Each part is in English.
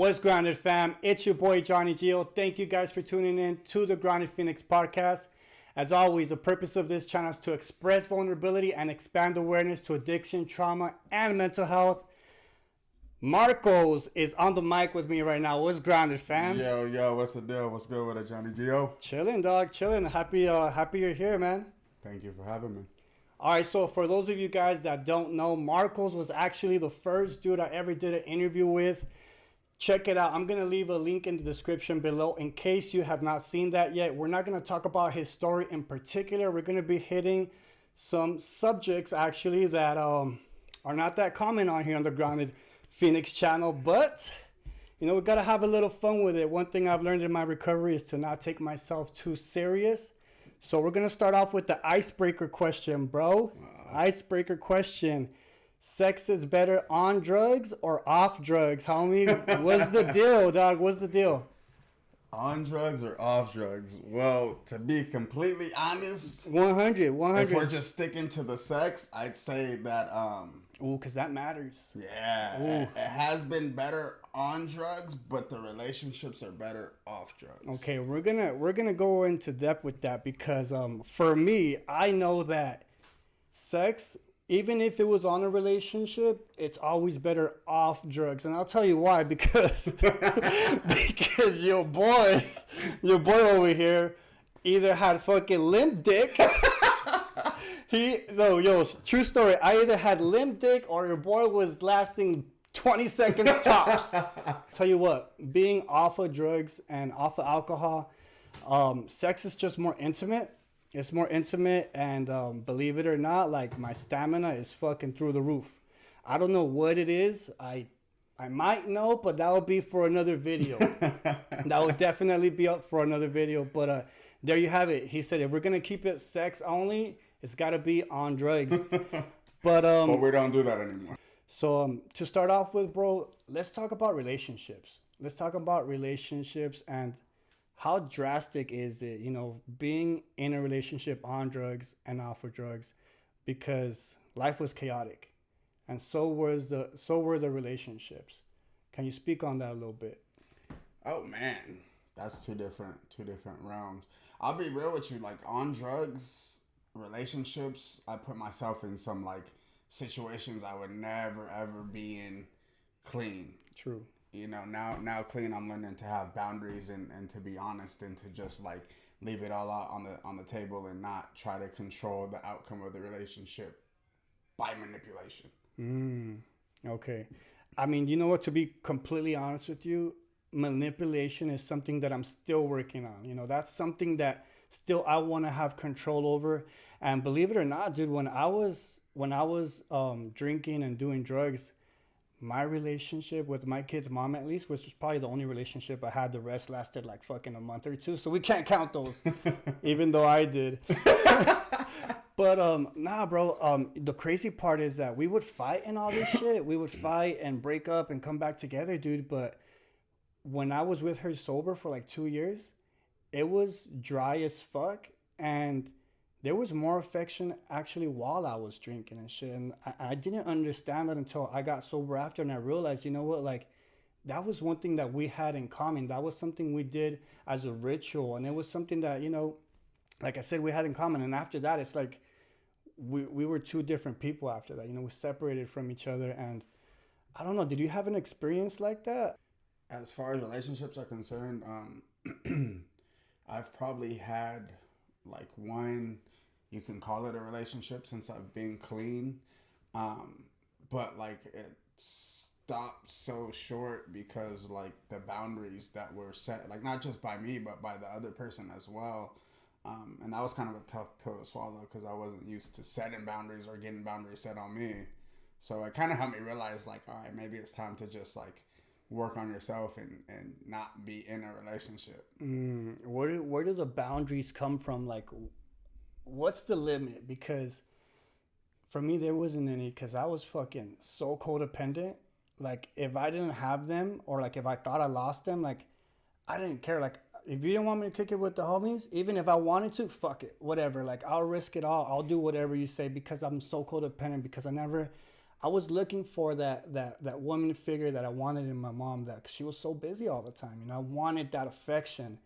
What's grounded, fam? It's your boy Johnny Gio. Thank you guys for tuning in to the Grounded Phoenix podcast. As always, the purpose of this channel is to express vulnerability and expand awareness to addiction, trauma, and mental health. Marcos is on the mic with me right now. What's grounded, fam? Yo, what's the deal? What's good with it, Johnny Gio? Chilling, dog. Chilling. Happy you're here, man. Thank you for having me. All right, so for those of you guys that don't know, Marcos was actually the first dude I ever did an interview with. Check it out. I'm going to leave a link in the description below in case you have not seen that yet. We're not going to talk about his story in particular. We're going to be hitting some subjects, actually, that are not that common on here on the Grounded Phoenix channel. But, you know, we got to have a little fun with it. One thing I've learned in my recovery is to not take myself too serious. So we're going to start off with the icebreaker question, bro. Icebreaker question. Sex is better on drugs or off drugs, homie? What's the deal, dog? What's the deal? On drugs or off drugs? Well, to be completely honest, 100. If we're just sticking to the sex, I'd say that Ooh, because that matters. Yeah, it has been better on drugs, but the relationships are better off drugs. Okay, we're gonna go into depth with that because for me, I know that sex, even if it was on a relationship, it's always better off drugs. And I'll tell you why, because because your boy over here either had fucking limp dick. True story. I either had limp dick or your boy was lasting 20 seconds tops. Tell you what, being off of drugs and off of alcohol, sex is just more intimate. It's more intimate, and believe it or not, like, my stamina is fucking through the roof. I don't know what it is. I might know, but that will be for another video. That will definitely be up for another video. But there you have it. He said if we're gonna keep it sex only, it's gotta be on drugs. But we don't do that anymore. So to start off with, bro, let's talk about relationships. And how drastic is it, being in a relationship on drugs and off of drugs? Because life was chaotic, and so were the relationships. Can you speak on that a little bit? Oh man, that's two different realms. I'll be real with you. Like, on drugs, relationships, I put myself in some like situations I would never ever be in clean. True. Now clean, I'm learning to have boundaries and to be honest and to just like leave it all out on the table and not try to control the outcome of the relationship by manipulation. Okay. I mean, you know what, to be completely honest with you, manipulation is something that I'm still working on. That's something that still I want to have control over. And believe it or not, dude, when I was drinking and doing drugs, my relationship with my kid's mom, at least, was probably the only relationship I had. The rest lasted like fucking a month or two. So we can't count those, even though I did. But nah, bro. The crazy part is that we would fight and all this shit. We would fight and break up and come back together, dude. But when I was with her sober for like 2 years, it was dry as fuck. And there was more affection actually while I was drinking and shit. And I didn't understand that until I got sober after. And I realized, you know what, like, that was one thing that we had in common. That was something we did as a ritual. And it was something that, like I said, we had in common. And after that, it's like we were two different people after that. We separated from each other. And I don't know, did you have an experience like that? As far as relationships are concerned, I've probably had like one, you can call it a relationship since I've been clean. But like it stopped so short because like the boundaries that were set, like not just by me, but by the other person as well. And that was kind of a tough pill to swallow because I wasn't used to setting boundaries or getting boundaries set on me. So it kind of helped me realize like, all right, maybe it's time to just like work on yourself and not be in a relationship. Where do the boundaries come from? Like, what's the limit? Because for me, there wasn't any, because I was fucking so codependent. Like, if I didn't have them, or like if I thought I lost them, like, I didn't care. Like, if you didn't want me to kick it with the homies, even if I wanted to, fuck it, whatever. Like, I'll risk it all. I'll do whatever you say because I'm so codependent, because I I was looking for that woman figure that I wanted in my mom. That she was so busy all the time. You know, I wanted that affection.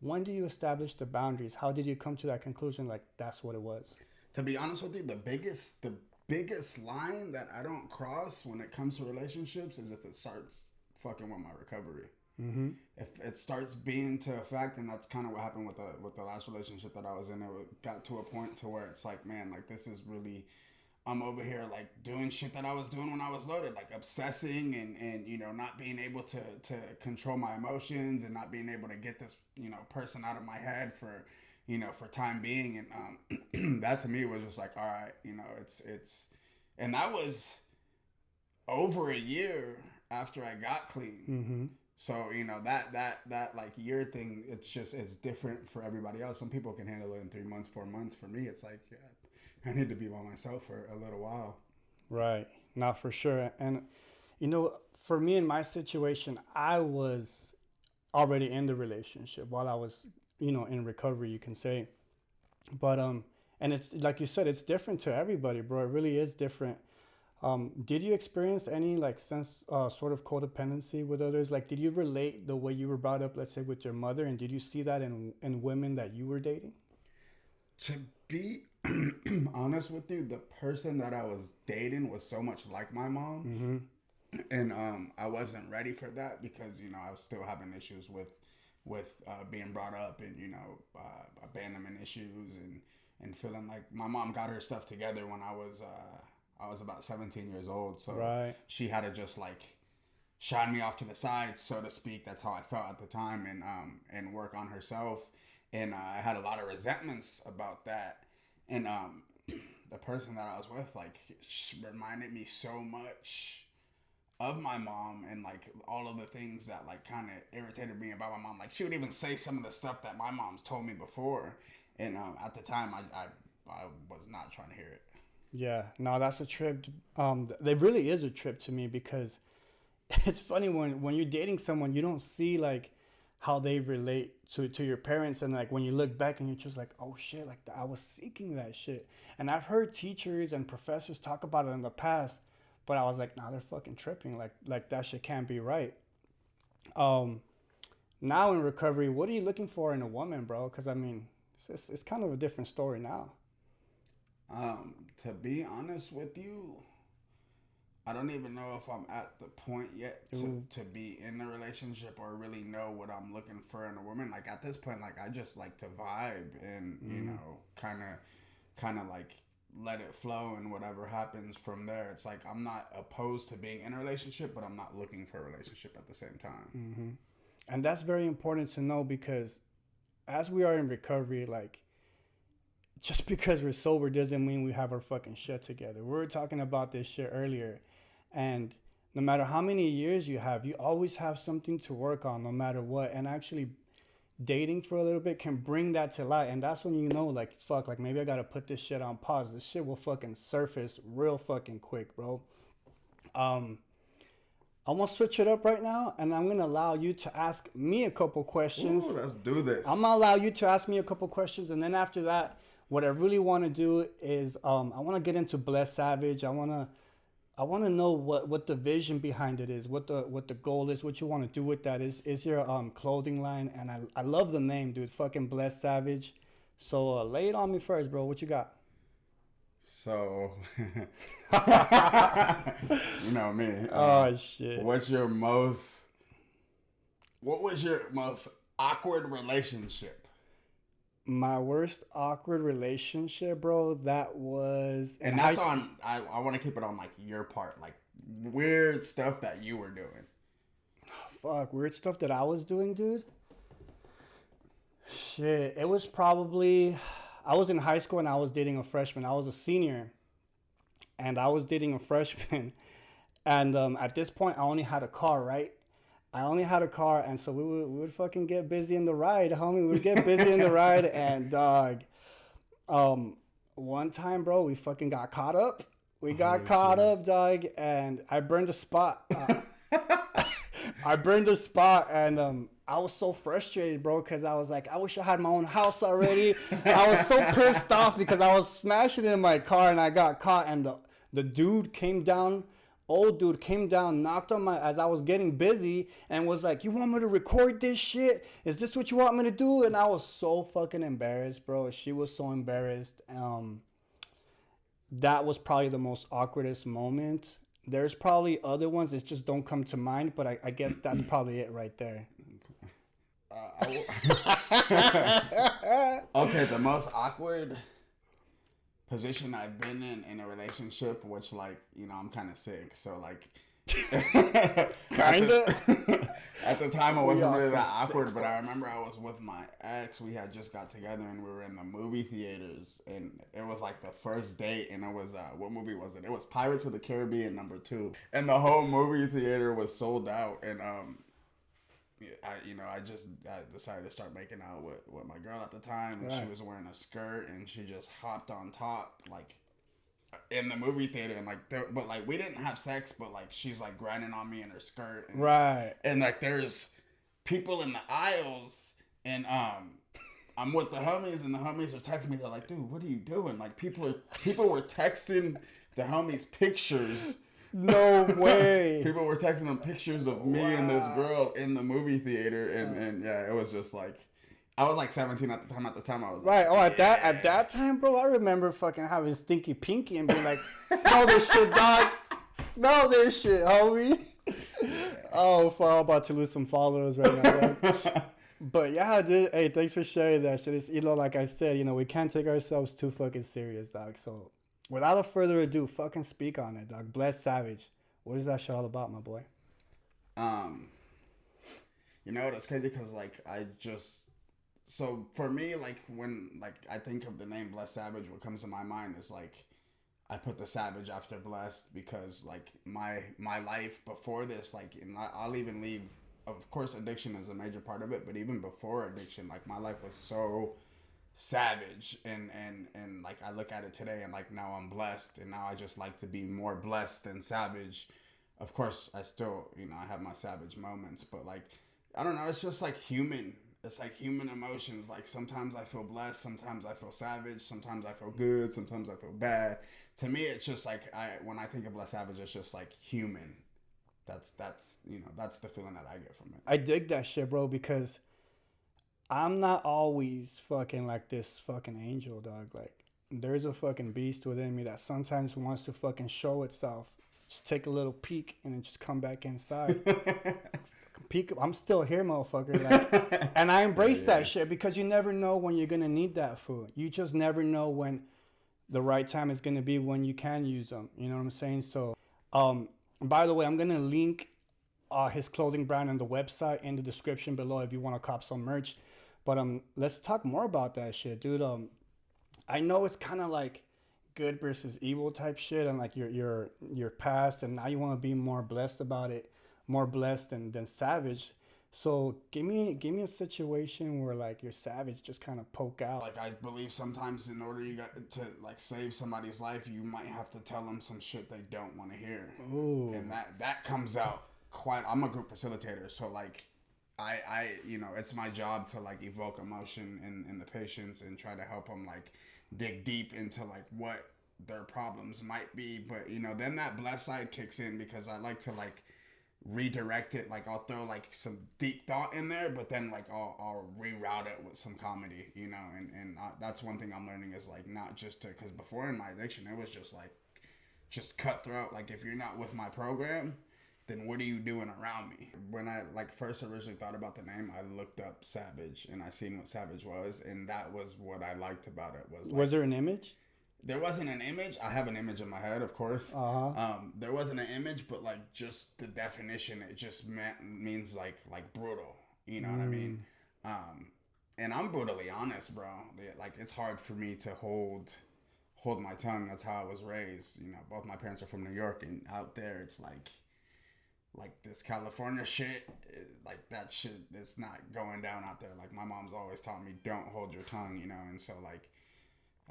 When do you establish the boundaries? How did you come to that conclusion? Like that's what it was. To be honest with you, the biggest line that I don't cross when it comes to relationships is if it starts fucking with my recovery. Mm-hmm. If it starts being to a fact, and that's kind of what happened with the last relationship that I was in. It got to a point to where it's like, man, like this is really, I'm over here like doing shit that I was doing when I was loaded, like obsessing and you know, not being able to control my emotions and not being able to get this, you know, person out of my head for, you know, for time being. And that to me was just like, all right, you know, it's and that was over a year after I got clean. Mm-hmm. So, you know, that like year thing, it's different for everybody else. Some people can handle it in 3 months, 4 months. For me, it's like, yeah, I need to be by myself for a little while. Right. Not for sure. And, you know, for me in my situation, I was already in the relationship while I was, you know, in recovery, you can say. But, and it's like you said, it's different to everybody, bro. It really is different. Did you experience any like sense, sort of codependency with others? Like, did you relate the way you were brought up, let's say, with your mother, and did you see that in women that you were dating? To be honest with you, the person that I was dating was so much like my mom, and I wasn't ready for that because, you know, I was still having issues with being brought up, and, you know, abandonment issues, and feeling like my mom got her stuff together when I was about 17 years old. So right. She had to just like shine me off to the side, so to speak. That's how I felt at the time, and work on herself. And I had a lot of resentments about that. And the person that I was with, like, reminded me so much of my mom, and like all of the things that like kind of irritated me about my mom. Like, she would even say some of the stuff that my mom's told me before. And at the time, I was not trying to hear it. Yeah, no, that's a trip. It really is a trip to me, because it's funny when you're dating someone, you don't see like how they relate to your parents, and like when you look back and you're just like, oh shit, like I was seeking that shit. And I've heard teachers and professors talk about it in the past, but I was like, nah, they're fucking tripping. Like that shit can't be right. Now in recovery, what are you looking for in a woman, bro? Because I mean, it's kind of a different story now. To be honest with you, I don't even know if I'm at the point yet to be in a relationship or really know what I'm looking for in a woman. Like at this point, like I just like to vibe and, you know, kind of like let it flow, and whatever happens from there. It's like I'm not opposed to being in a relationship, but I'm not looking for a relationship at the same time. Mm-hmm. And that's very important to know, because as we are in recovery, like, just because we're sober doesn't mean we have our fucking shit together. We were talking about this shit earlier. And no matter how many years you have, you always have something to work on, no matter what. And actually dating for a little bit can bring that to light. And that's when you know, like, fuck, like maybe I got to put this shit on pause. This shit will fucking surface real fucking quick, bro. I'm going to switch it up right now, and I'm going to allow you to ask me a couple questions. Ooh, let's do this. I'm going to allow you to ask me a couple questions, and then after that, what I really want to do is I want to get into Bless Savage. I want to know what the vision behind it is, what the goal is, what you want to do with that. Is your clothing line, and I love the name, dude. Fucking Bless Savage. So lay it on me first, bro. What you got? So, you know me. Oh shit. What was your most awkward relationship? My worst awkward relationship, bro, that was... And that's on... I want to keep it on, like, your part. Like, weird stuff that you were doing. Fuck, weird stuff that I was doing, dude? Shit, it was probably... I was in high school and I was dating a freshman. I was a senior. And I was dating a freshman. And at this point, I only had a car, right? I only had a car, and so we would fucking get busy in the ride, homie. We would get busy in the ride, and dog, one time, bro, we fucking got caught up. We got caught up, dog, and I burned a spot. I burned a spot, and I was so frustrated, bro, because I was like, I wish I had my own house already. I was so pissed off because I was smashing in my car, and I got caught, and The dude came down, old dude came down, knocked on my, as I was getting busy, and was like, "You want me to record this shit? Is this what you want me to do?" And I was so fucking embarrassed, bro. She was so embarrassed. That was probably the most awkwardest moment. There's probably other ones that just don't come to mind, but I guess that's probably it right there. Okay, the most awkward position I've been in a relationship, which, like, you know, I'm kind of sick, so, like, Kinda. at the time it wasn't really that sick awkward, but I fucks. remember I was with my ex. We had just got together and we were in the movie theaters, and it was like the first date, and it was what movie was it? It was Pirates of the Caribbean #2, and the whole movie theater was sold out. And I decided to start making out with my girl at the time, and Right. she was wearing a skirt, and she just hopped on top, like, in the movie theater, and, like, but, like, we didn't have sex, but, like, she's, like, grinding on me in her skirt, and, Right. and, like, there's people in the aisles, and I'm with the homies, and the homies are texting me. They're like, "Dude, what are you doing?" Like, people were texting the homies pictures. No way. People were texting them pictures of me and this girl in the movie theater, and yeah, it was just like, I was like 17 at the time. At the time, I was Right. like, Oh, at that time, bro, I remember fucking having stinky pinky and being like, "Smell this shit, dog. Smell this shit, homie." Oh, fuck, I'm about to lose some followers right now, dog. But yeah, dude. Hey, thanks for sharing that shit. It's, like I said, we can't take ourselves too fucking serious, dog. So, without further ado, fucking speak on it, dog. Bless Savage. What is that shit all about, my boy? It's crazy because, like, so for me, like, when, like, I think of the name Blessed Savage, what comes to my mind is, like, I put the Savage after Blessed because, like, my life before this, like, and I'll even leave, of course, addiction is a major part of it, but even before addiction, like, my life was so savage, and like, I look at it today, and, like, now I'm blessed, and now I just like to be more blessed than savage. Of course, I still, I have my savage moments, but, like, I don't know, it's just, like, human. It's like human emotions. Like, sometimes I feel blessed, sometimes I feel savage, sometimes I feel good, sometimes I feel bad. To me, it's just like, when I think of Blessed Savage, it's just like human. That's the feeling that I get from it. I dig that shit, bro, because I'm not always fucking like this fucking angel, dog. Like, there's a fucking beast within me that sometimes wants to fucking show itself. Just take a little peek and then just come back inside. Peek, I'm still here, motherfucker. Like, and I embrace that shit because you never know when you're gonna need that food. You just never know when the right time is gonna be when you can use them. You know what I'm saying? So, by the way, I'm gonna link his clothing brand and the website in the description below if you want to cop some merch. But let's talk more about that shit, dude. I know it's kind of like good versus evil type shit, and like your past, and now you want to be more blessed about it, more blessed than savage. So give me a situation where, like, your savage just kind of poke out. Like, I believe sometimes in order you got to, like, save somebody's life, you might have to tell them some shit they don't want to hear. Ooh. And that comes out quite. I'm a group facilitator, so, like, I it's my job to, like, evoke emotion in the patients and try to help them, like, dig deep into, like, what their problems might be. But then that blessed side kicks in because I like to, like, redirect it. Like, I'll throw, like, some deep thought in there, but then, like, I'll reroute it with some comedy, and that's one thing I'm learning is, like, not just to, because before in my addiction it was just, like, just cutthroat. Like, if you're not with my program, then what are you doing around me? When I, like, first originally thought about the name, I looked up Savage and I seen what Savage was, and that was what I liked about it. Was there an image? There wasn't an image. I have an image in my head, of course. There wasn't an image, but, like, just the definition, it just means like brutal. You know what I mean? And I'm brutally honest, bro. Like, it's hard for me to hold my tongue. That's how I was raised. Both my parents are from New York, and out there it's like this California shit, like, that shit, it's not going down out there. Like, my mom's always taught me, don't hold your tongue, and so, like,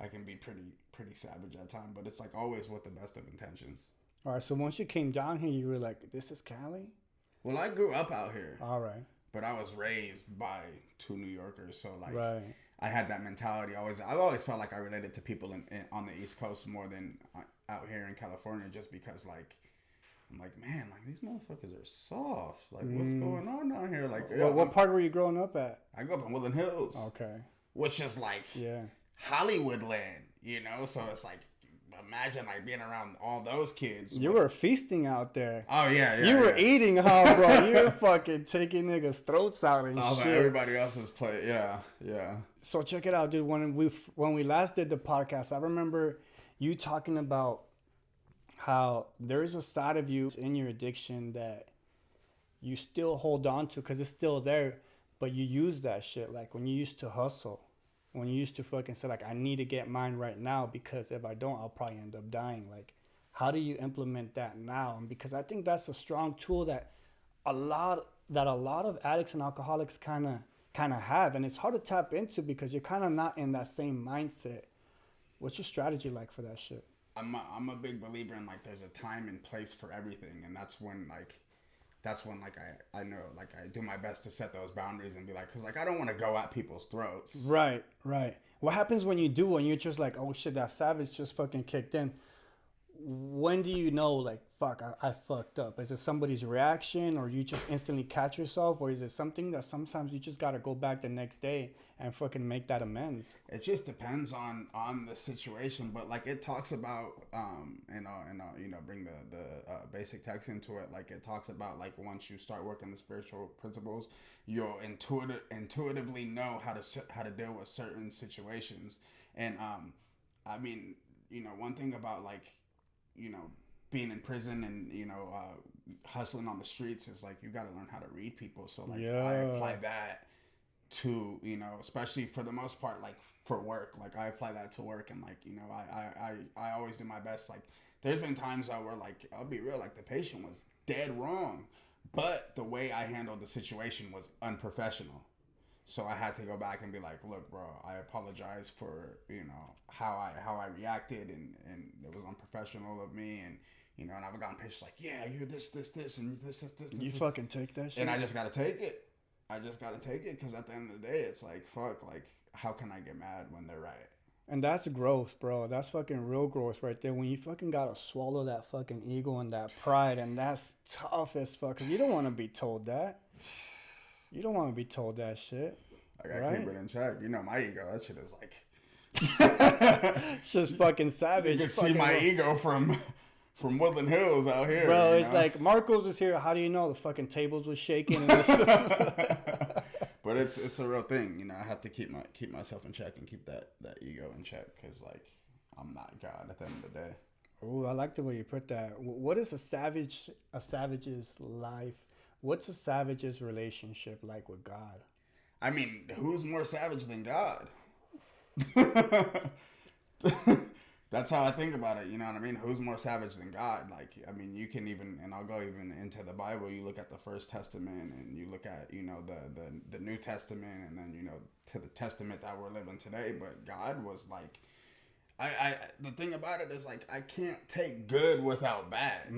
I can be pretty savage at times, but it's, like, always with the best of intentions. All right, so once you came down here, you were like, this is Cali? Well, I grew up out here. All right. But I was raised by two New Yorkers, so, like, right. I had that mentality. I've always felt like I related to people on the East Coast more than out here in California, just because like I'm like, man, like these motherfuckers are soft. Like, what's going on down here? Like, what part were you growing up at? I grew up in Woodland Hills. Okay. Which is like Hollywood land, you know? So it's like, imagine like being around all those kids. You were feasting out there. Oh, yeah. You were eating, huh, bro? You were fucking taking niggas' throats out and shit. Everybody else's play. Yeah. So check it out, dude. When we last did the podcast, I remember you talking about how there's a side of you in your addiction that you still hold on to because it's still there, but you use that shit. Like when you used to hustle, when you used to fucking say like, I need to get mine right now because if I don't, I'll probably end up dying. Like, how do you implement that now? And because I think that's a strong tool that a lot of addicts and alcoholics kind of have, and it's hard to tap into because you're kind of not in that same mindset. What's your strategy like for that shit? I'm a big believer in like there's a time and place for everything, and that's when I know like I do my best to set those boundaries and be like, because like I don't want to go at people's throats. Right. What happens when you do, when you're just like, oh shit, that savage just fucking kicked in? When do you know, like, fuck, I fucked up? Is it somebody's reaction, or you just instantly catch yourself, or is it something that sometimes you just gotta go back the next day and fucking make that amends? It just depends on the situation, but like it talks about and I'll you know bring the basic text into it. Like it talks about like once you start working the spiritual principles, you'll intuitively know how to deal with certain situations. And I mean, you know, one thing about like, you know, being in prison and, you know, hustling on the streets is like you got to learn how to read people. So like I apply that to, you know, especially for the most part, like for work, like I apply that to work, and like, you know, I always do my best. Like there's been times where like, I'll be real, like the patient was dead wrong, but the way I handled the situation was unprofessional. So I had to go back and be like, look, bro, I apologize for, you know, how I reacted, and it was unprofessional of me, and, you know, and I've gotten patients like, yeah, you're this, and this. You fucking take that shit. And I just got to take it. Because at the end of the day, it's like, fuck, like, how can I get mad when they're right? And that's growth, bro. That's fucking real growth right there. When you fucking gotta swallow that fucking ego and that pride, and that's tough as fuck. You don't want to be told that. You don't want to be told that shit. I gotta keep it in check. You know my ego. That shit is like... It's just fucking savage. You can see my ego from Woodland Hills out here. Bro, it's like, Marcos was here. How do you know? The fucking tables was shaking. And but it's a real thing. You know, I have to keep myself in check and keep that ego in check, because, like, I'm not God at the end of the day. Oh, I like the way you put that. What is a savage's life? What's a savage's relationship like with God? I mean, who's more savage than God? That's how I think about it. You know what I mean? Who's more savage than God? Like, I mean, you can even, and I'll go even into the Bible. You look at the First Testament, and you look at, you know, the New Testament, and then, you know, to the Testament that we're living today. But God was like, the thing about it is, like, I can't take good without bad.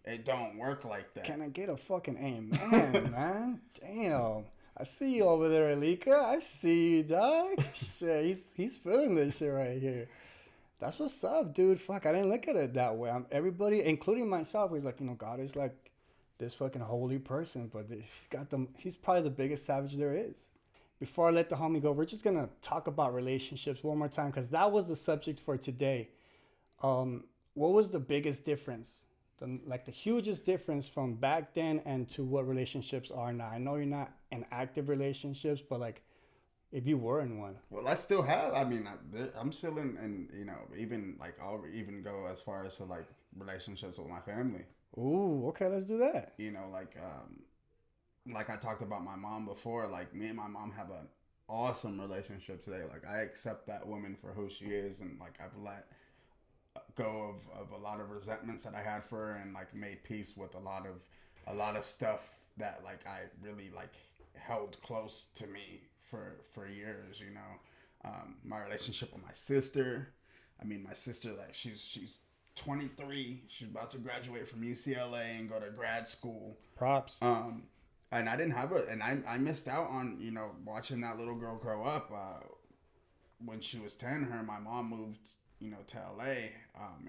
It don't work like that. Can I get a fucking amen, man? Damn. I see you over there, Alika. I see you, dog. Shit, he's feeling this shit right here. That's what's up, dude. Fuck, I didn't look at it that way. Everybody, including myself, is like, you know, God is like this fucking holy person, but he's probably the biggest savage there is. Before I let the homie go, we're just gonna talk about relationships one more time, because that was the subject for today. What was the biggest difference? The hugest difference from back then and to what relationships are now? I know you're not in active relationships, but like, if you were in one. Well, I still have. I mean, I'm still in, you know, even like I'll even go as far as to like relationships with my family. Ooh, okay, let's do that. You know, like I talked about my mom before. Like me and my mom have an awesome relationship today. Like I accept that woman for who she is, and like I've let go of a lot of resentments that I had for her, and like made peace with a lot of stuff that like I really like held close to me for years, you know. My relationship with my sister. I mean, my sister, like she's 23. She's about to graduate from UCLA and go to grad school. Props. And I didn't have and I missed out on, you know, watching that little girl grow up. when she was 10, her and my mom moved, to LA,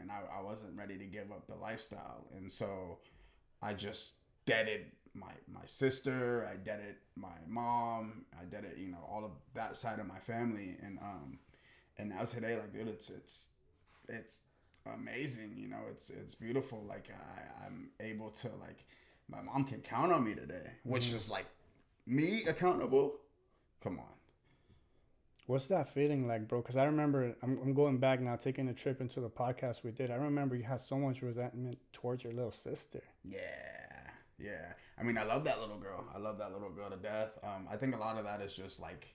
and I wasn't ready to give up the lifestyle, and so I just deaded my sister, I deaded my mom, I deaded all of that side of my family, and now today, like, dude, it's amazing, it's beautiful. Like I'm able to, like, my mom can count on me today, which is like me accountable. Come on. What's that feeling like, bro? Because I remember, I'm going back now, taking a trip into the podcast we did. I remember you had so much resentment towards your little sister. Yeah. I mean, I love that little girl. I love that little girl to death. I think a lot of that is just like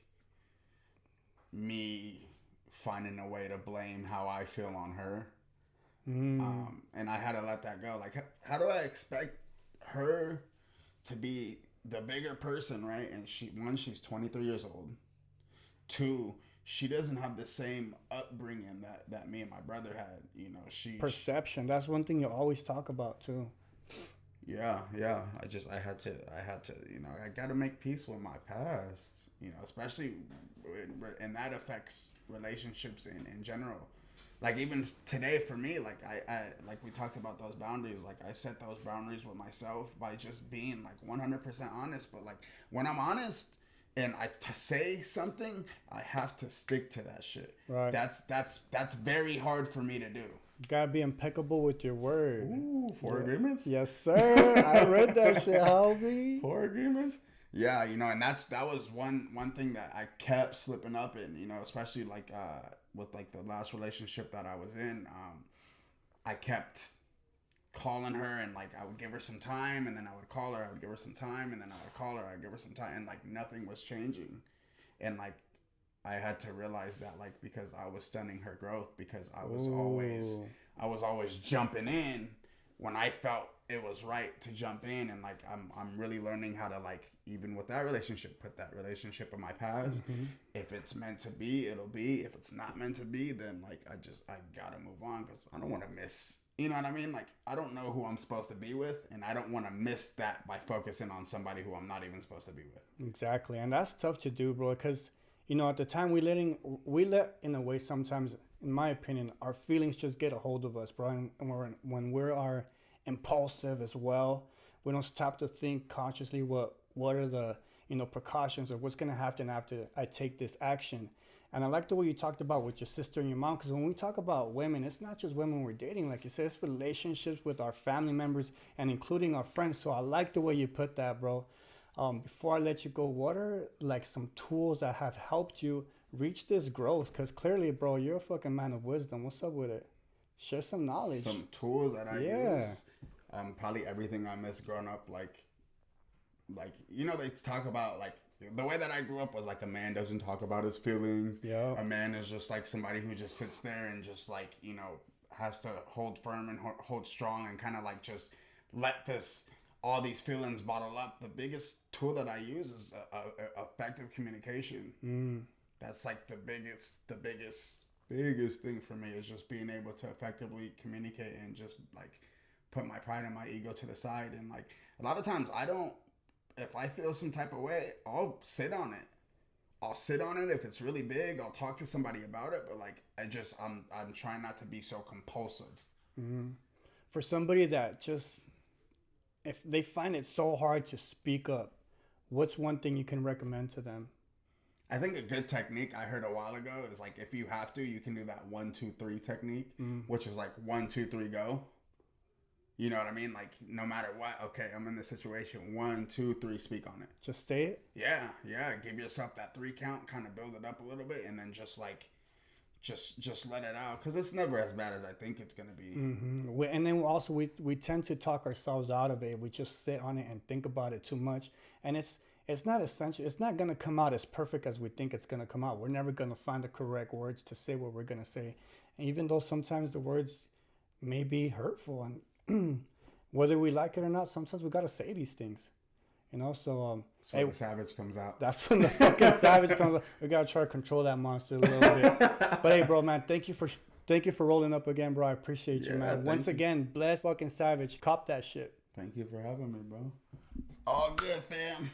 me finding a way to blame how I feel on her. And I had to let that go. Like, how do I expect her to be the bigger person, right? And she's 23 years old. 2, she doesn't have the same upbringing that me and my brother had. Perception. That's one thing you always talk about too. Yeah. I had to, I got to make peace with my past, especially, and that affects relationships in general. Like, even today for me, like I like we talked about those boundaries. Like, I set those boundaries with myself by just being like 100% honest. But like, when I'm honest and to say something, I have to stick to that shit. Right. That's very hard for me to do. You gotta be impeccable with your word. Ooh, 4 agreements? Yes, sir. I read that shit, homie. 4 agreements? Yeah, and that was one thing that I kept slipping up in, especially like with like the last relationship that I was in. I kept calling her, and like I would give her some time, and then I would call her, I would give her some time, and then I would call her, I'd give her some time, and like nothing was changing. And like I had to realize that, like, because I was stunning her growth, because I was always jumping in when I felt it was right to jump in. And like I'm really learning how to, like, even with that relationship, put that relationship in my past. If it's meant to be, it'll be. If it's not meant to be, then like I gotta move on, because I don't want to miss, you know what I mean? Like, I don't know who I'm supposed to be with, and I don't want to miss that by focusing on somebody who I'm not even supposed to be with. Exactly. And that's tough to do, bro, because at the time we let in a way, sometimes, in my opinion, our feelings just get a hold of us, bro. And when we are impulsive as well, we don't stop to think consciously what are the precautions, or what's gonna happen after I take this action. And I like the way you talked about with your sister and your mom, because when we talk about women, it's not just women we're dating, like you said, it's relationships with our family members and including our friends. So I like the way you put that, bro. Before I let you go, what are like some tools that have helped you reach this growth? Because clearly, bro, you're a fucking man of wisdom. What's up with it? Share some knowledge. Some tools that I use. Probably everything I missed growing up. Like they talk about, like, the way that I grew up was like, a man doesn't talk about his feelings. Yeah. A man is just like somebody who just sits there and just like, has to hold firm and hold strong and kind of like just let all these feelings bottle up. The biggest tool that I use is effective communication. That's like the biggest thing for me, is just being able to effectively communicate and just like put my pride and my ego to the side. And like, a lot of times if I feel some type of way, I'll sit on it. If it's really big, I'll talk to somebody about it. But like, I'm trying not to be so compulsive. For somebody that just, if they find it so hard to speak up, what's one thing you can recommend to them? I think a good technique I heard a while ago is like, if you have to, you can do that 1, 2, 3 technique, which is like 1, 2, 3, go. You know what I mean? Like, no matter what, okay, I'm in this situation, 1, 2, 3, speak on it. Just say it? Yeah. Give yourself that 3 count, kind of build it up a little bit, and then just like, just let it out, because it's never as bad as I think it's going to be. And then also we tend to talk ourselves out of it. We just sit on it and think about it too much. And it's not essential. It's not going to come out as perfect as we think it's going to come out. We're never going to find the correct words to say what we're going to say. And even though sometimes the words may be hurtful, and whether we like it or not, sometimes we got to say these things. So that's when the savage comes out. That's when the fucking savage comes out. We gotta try to control that monster a little bit. But hey, bro, man, thank you for rolling up again, bro. I appreciate you, man. Once again, bless fucking savage. Cop that shit. Thank you for having me, bro. It's all good, fam.